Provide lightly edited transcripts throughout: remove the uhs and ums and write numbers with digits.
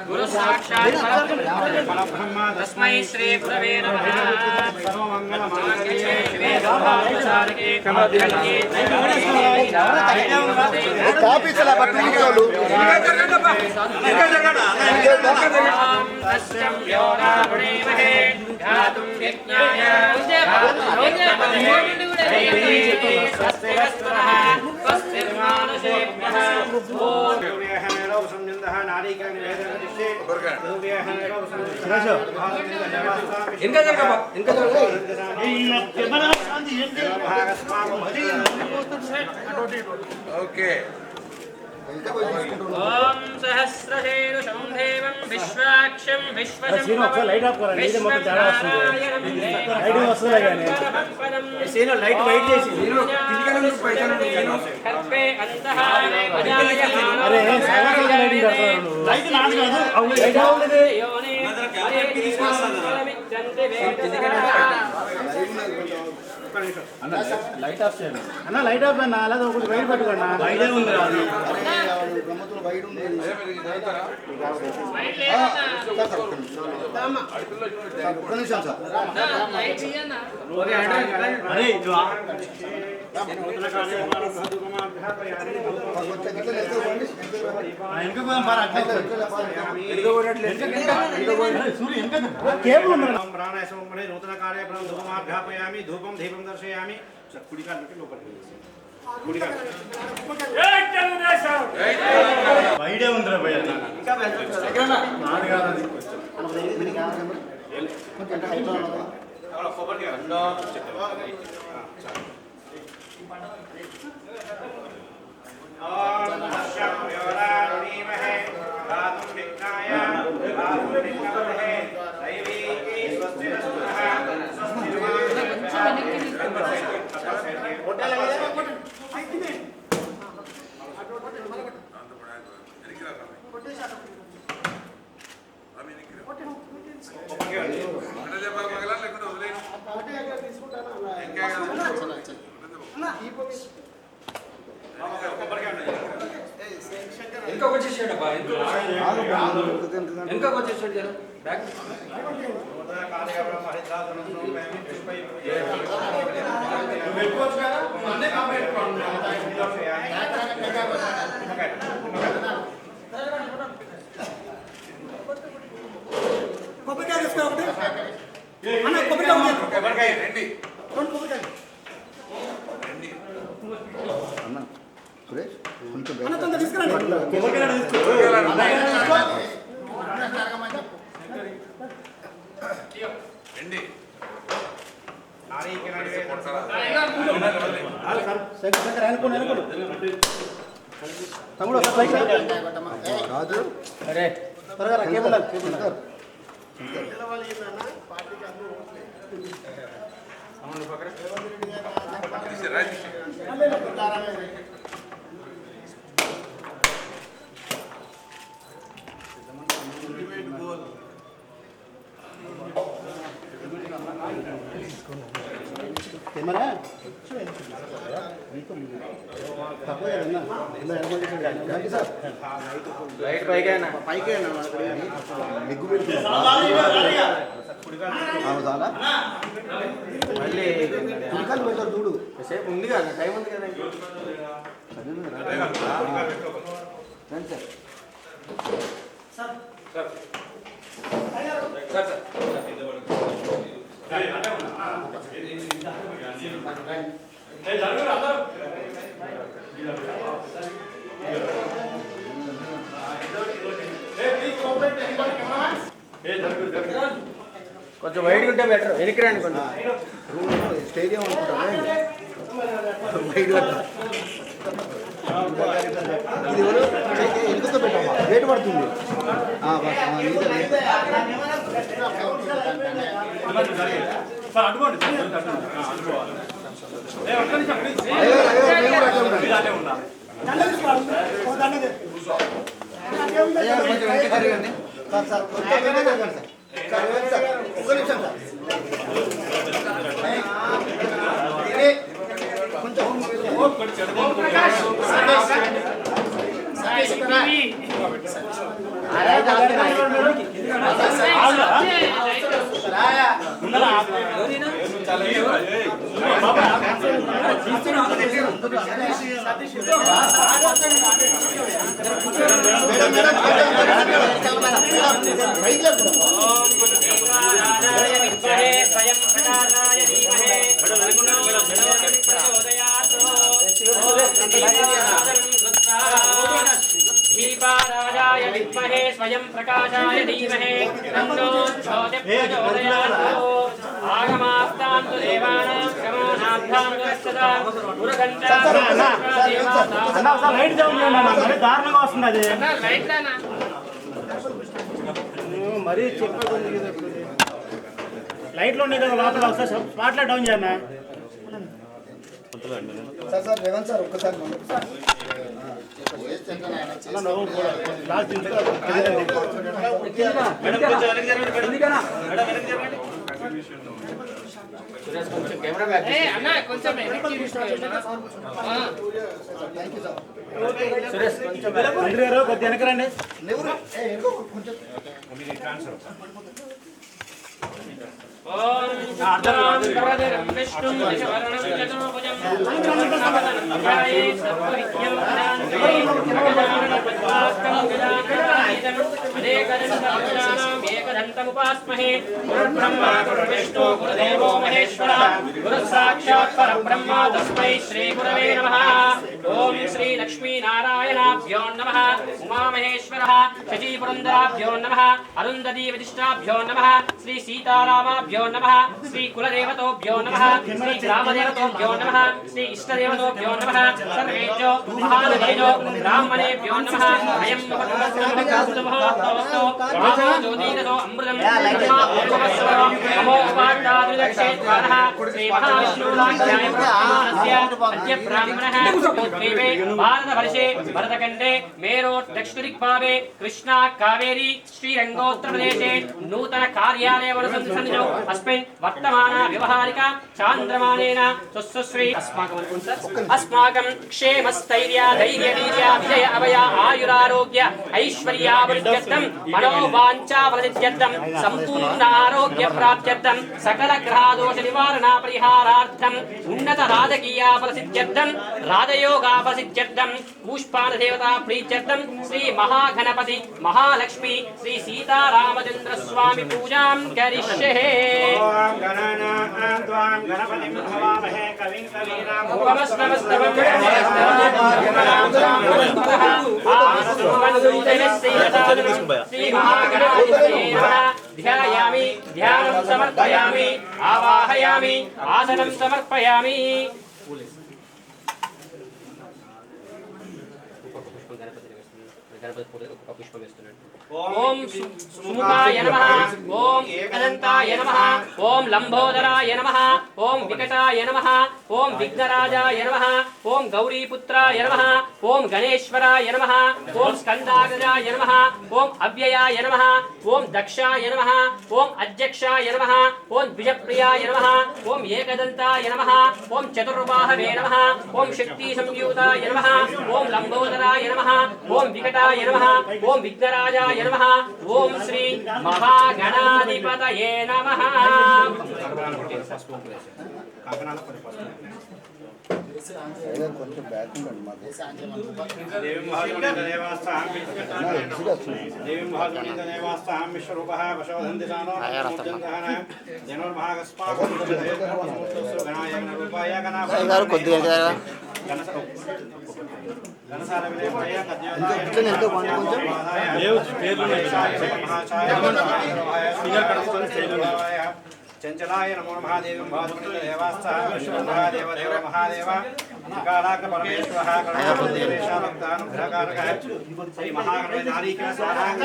गुरु साक्षात् परब्रह्म तस्मै श्री गुरवे नमः। सर्वमंगलमांगल्ये शिवे सर्वार्थसाधके शरण्ये काफी चला बट्टू तस्यं योरावणेमहे ध्यातुं यज्ञाय स्वस्तिरस्तुनः स्वस्तिर्मानुषेभ्यः इनका जगह ओके ओम सहस्रशीर्षं देवं विश्वाक्षं लाइट वाइट कल्पे अन्तः अरे లైట్ ఆఫ్ చేయండి అన్న లైట్ ఆఫ్ అన్న అలాగే ఒకటి వైర్ పట్టుకోండి వైడే ఉంది అది గమ్మతులు వైర్ ఉంది ఒక్క నిమిషం సార్ లైట్ ఇయ్యన్న అరే నూతన కార్యక్రమం ధూపమాభ్యాపయామి ధూపం దీపం దర్శయామి కుడికాలు పెట్టి లోపలికి వైడే ఉందిరా భయ इनका कुछ शेड है इनका कुछ शेड जरा बैक కొబ్బరికాయ తీసుకోండి అన్న కొబ్బరికాయ రండి కొబ్బరికాయ అన్న సురేష్ కొంచెం అన్న తొందర తీసుకురండి రండి తమ్ముడు రాజు అరే త్వరగా కేబుల్ కెమెరా लाइट పైకి అయినా నెగ్గు పెడుతున్నా చాలా మళ్ళీ కుడికాలు పెట్టారు చూడు సేపు ఉంది కదా టైం ఉంది కదా రండి సార్ కొంచెం వైడ్గా ఉంటే బెటర్ వెనక్కి రండి కొంచెం స్టేడియం అనుకుంటాను వైడ్గా ఇది ఎందుకు పెట్టమ్మా రేటు పడుతుంది సార్ ఒక్క నిమిషం సార్ కొంచెం दीपाराजाय विद्महे स्वयं प्रकाशाय धीमहि तन्नो ज्योतिः प्रचोदयात् आगमास्तां तु देवानां गमनाभ्यां गच्छता गुरुगन्धा అన్న ఒకసారి లైట్ డౌన్ చేయండి అన్న మరి దారుణంగా వస్తుంది అది లైట్లానా మరీ చెప్పండి లైట్లో ఉన్నాయి కదా లోపల ఒకసారి స్పాట్ లైట్ డౌన్ చేయన్నా సార్ రేవంత్ సార్ ఒక్కసారి కెమెరా బ్యాక్ అన్న కొంచెం సురేష్ కొంచెం మంత్రి గారు కొద్దిగా వెనకరండి ఓం సర్వదరం విష్ణుం శరణం చతుర్భుజం ధ్యాయే సర్వవిద్యం అనేకదంతం ఏకదంతముపాస్మహే గురుర్బ్రహ్మా గురుర్విష్ణు గురుదేవో మహేశ్వరः గురుః సాక్షాత్ పరబ్రహ్మ తస్మై శ్రీ గురవే నమః ఓం శ్రీ లక్ష్మీ నారాయణాభ్యో నమః ఉమామహేశ్వరः శచీపురందరాభ్యో నమః అరుంధతీ విశిష్టాభ్యో నమః శ్రీ సీతారామాభ్యో नमः श्री कुलदेवतोभ्यो नमः श्री ग्रामदेवतोभ्यो नमः श्री इष्टदेवतोभ्यो नमः सर्वेभ्यो महादेवेभ्यो ब्राह्मणेभ्यो नमः अयं ज्योतिरसो अमृतं नमो उपाट्टाद्रिदक्षेत्वारः श्री महाविष्णुराज्ञाय अद्य ब्राह्मणः द्वीपे भारतवर्षे भरतखण्डे मेरोट् दक्षिणदिग्भागे कृष्णा कावेरी श्रीरङ्गोत्तरप्रदेशे नूतन कार्यालयवनसंसन्निधौ अस्मिन् वर्तमान व्यवहारिक चान्द्रमानेन सुश्री अस्माकं क्षेमस्थैर्य धैर्यवीर्य विजय अभय आयुरारोग्य ऐश्वर्यावृद्ध्यर्थं मनोवाञ्छाफलसिद्ध्यर्थं सम्पूर्ण आरोग्य प्राप्त्यर्थं सकल ग्रहदोष निवारण परिहारार्थं उन्नत राजकीय फलसिद्ध्यर्थं राजयोगाफलसिद्ध्यर्थं पुष्पान देवता प्रीत्यर्थं श्री महागणपति महालक्ष्मी श्री सीतारामचंद्र स्वामी पूजां करिष्ये ओम गणानां त्वां गणपतिं हवामहे कविं कवीनां उपमस्तमस्तवं ध्यायामि ध्यानं समर्पयामि आवाहयामि आसनं समर्पयामि ओम सुमुखाय नमः ओम एकदन्ताय नमः ओम लंबोदराय नमः ओम विकटाय नमः ओम विघ्नराजाय नमः ओम गौरीपुत्राय नमः ओम गणेश्वराय नमः ओम स्कन्दाग्रजाय नमः ओम अव्ययाय नमः ओम दक्षाय नमः ओम अध्यक्षाय नमः ओम द्विजप्रियाय नमः ओम एकदन्ताय नमः ओम चतुर्बाहवे नमः ओम शक्ति संयुताय नमः ओम लंबोदराय नमः ओम विकटाय नमः ओम विघ्नराजाय नमः ओम श्री महागणाधिपतये नमः కొంచెం బ్యాక్ ఉండండి మాకు देवी महाजनीदेवास्तां विश्वरूपः वशोधन्दिशानो जनोर्महागस्माकनाय चंचलाय नमो महादेव महादेवास्तां विश्वमहादेव देव महादेव कालाग्न परमेश्वरः गणपतिदेवेश भक्तानुग्रहकारकः श्री महागणपति नारी के सारांग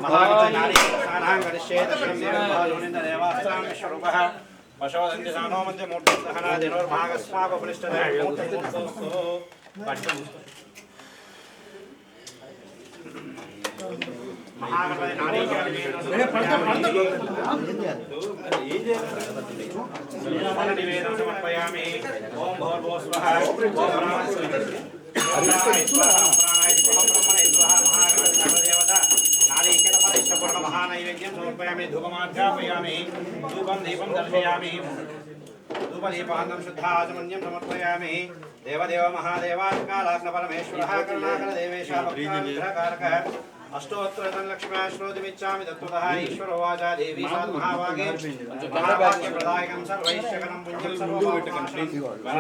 महागणपति नारी के सारांग गणेशे दशम देवं महालोनिन्द देवास्तां विश्वरूपः वशोधन्दिशानो मध्ये मूर्तिदहना जनोर्महागस्माकोपनिष्ठः महागणपति नारीकेल निवेदनं समर्पयामि ओम भूर्भुवः स्वः ओम प्राणाय स्वाहा ब्रह्मणे स्वाहा महागणपति सर्वदेवता नारीकेल फल इष्टपूर्ण महानैवेद्यं समर्पयामि धूपमार्गापयामि धूपं दीपं दर्शयामि धूपदीपान्नं शुद्धाचमन्यं समर्पयामि देवदेव महादेवात्कालाग्न परमेश्वरः करुणाकर देवेशः भक्तानुग्रहकारकः अष्टोत्तरधन लक्ष्म्या श्रोतिमिच्छामि तत्त्वतः ईश्वरोवाच देवी साधु महाभागे महाभाग्यप्रदायकं सर्वैश्वर्यं पुण्यं सर्वभूतकं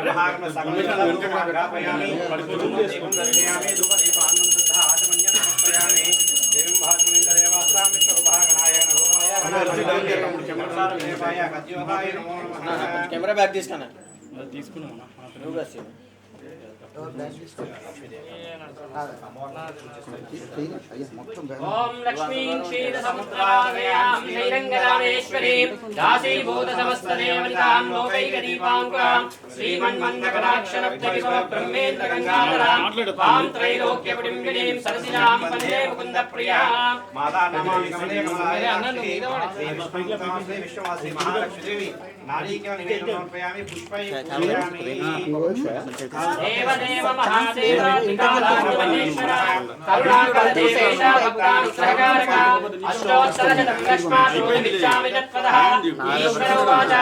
महागण सकलमार्गापयामि धूपदीपं दर्शयामि धूपदीपान्नं शुद्धाचमन्यं समर्पयामि देवीं भागवनीन्द्रदेवास्तां विश्वरूपभागनाय नमः कद्योताय नमो नमः కెమెరా బ్యాగ్ తీసుకున్నా ओम लक्ष्मीं क्षीरसमुद्रालयां श्रीरङ्गरामेश्वरीं दासीभूतसमस्तदेवनितां लोकैकदीपाङ्कुरां श्रीमन्मन्दकटाक्षरब्धविभवब्रह्मेन्द्रगङ्गाधरां त्वां त्रैलोक्यकुटुम्बिनीं सरसिजां वन्दे मुकुन्दप्रियां माता नमामि कमले कमलाय श्री विश्ववासी महालक्ष्मी देवी नारीकेल निवेदनं समर्पयामि पुष्पै पूजयामि देवदेव महादेवाधिकालाग्निमहेश्वरा करुणाकरदेवेश भक्तानुग्रहकारक अष्टोत्तरशतं लक्ष्माश्रोतिमिच्छामि तत्त्वतः ईश्वरोवाच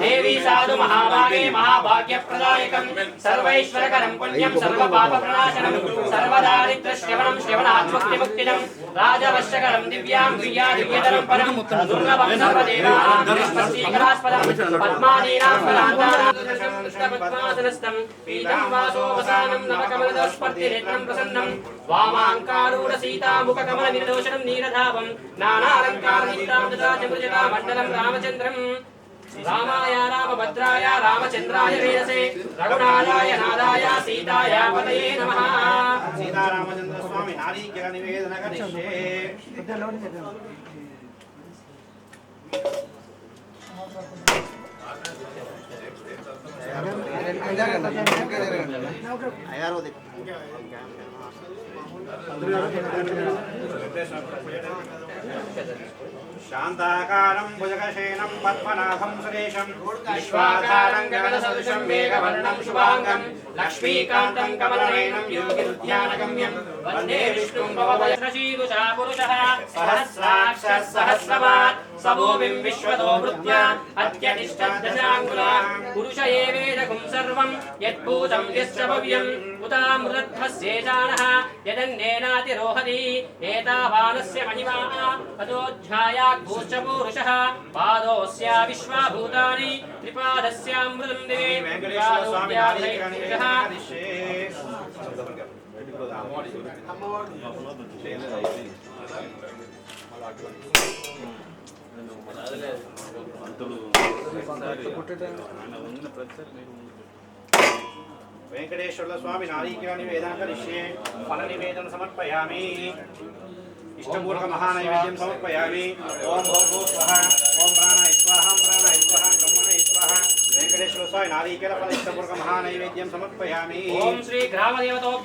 देवी साधु महाभागे महाभाग्यप्रदायकं सर्वैश्वरकरं पुण्यं सर्वपापप्रणाशनं सर्वदारिद्र्यश्रवणं श्रवणात्मुक्तिमुक्तिदं राजवश्यकरं दिव्यां दिव्यतरं परं दुर्लभं सर्वदेवानां बृहस्पतीकरास्पदं पद्मादीनां फलान्तानां कृष्णपद्मासनस्थं पीतं वासोवसानं नवकमलदोष्पर्तिनेत्रं प्रसन्नं वामाङ्कारूढसीतामुखकमलनिर्दोषणं नीरधावं नानालङ्कारयुक्तां तथा चमृजटामण्डलं रामचन्द्रम् रामाय रामभद्राय रामचन्द्राय वेदसे रघुनाथाय नादाय सीताय पतये नमः। सीतारामचन्द्र स्वामी नारीकेल निवेदनं करिष्ये शान्ताकारं भुजगशयनं पद्मनाभं सुरेशं विश्वाधारं गगनसदृशं मेघवर्णं शुभांगं लक्ष्मीकान्तं कमलनयनं योगिरुद्यानगम्यं वन्दे विष्णुं भवभयशीदुषा पुरुषः सहस्राक्षः सहस्रपात् सबोभिं विश्वतो वृत्या अत्यतिष्ठद्दशाङ्गुला पुरुष एवेदगुं सर्वं यत्पूतं यश्च भव्यम् उतामृतध्वस्येषाणः यदन्नेनातिरोहति एतावानस्य महिमा अतोऽध्यायाद्भूश्च पूरुषः पादोऽस्य विश्वाभूतानि त्रिपादस्यामृतं दिवे वेंकटेश्वर स्वामी नारीकेल निवेदनं करिष्ये फल निवेदनं समर्पयामि इष्टपूर्वक महानैवेद्यं समर्पयामि ओम भूर्भुवः स्वः ओम प्राणाय स्वाहा ब्रह्मणे स्वाहा वेंकटेश्वर स्वामी नारीकेल फल इष्टपूर्वक महानैवेद्यं समर्पयामि ओम श्री ग्रामदेवतो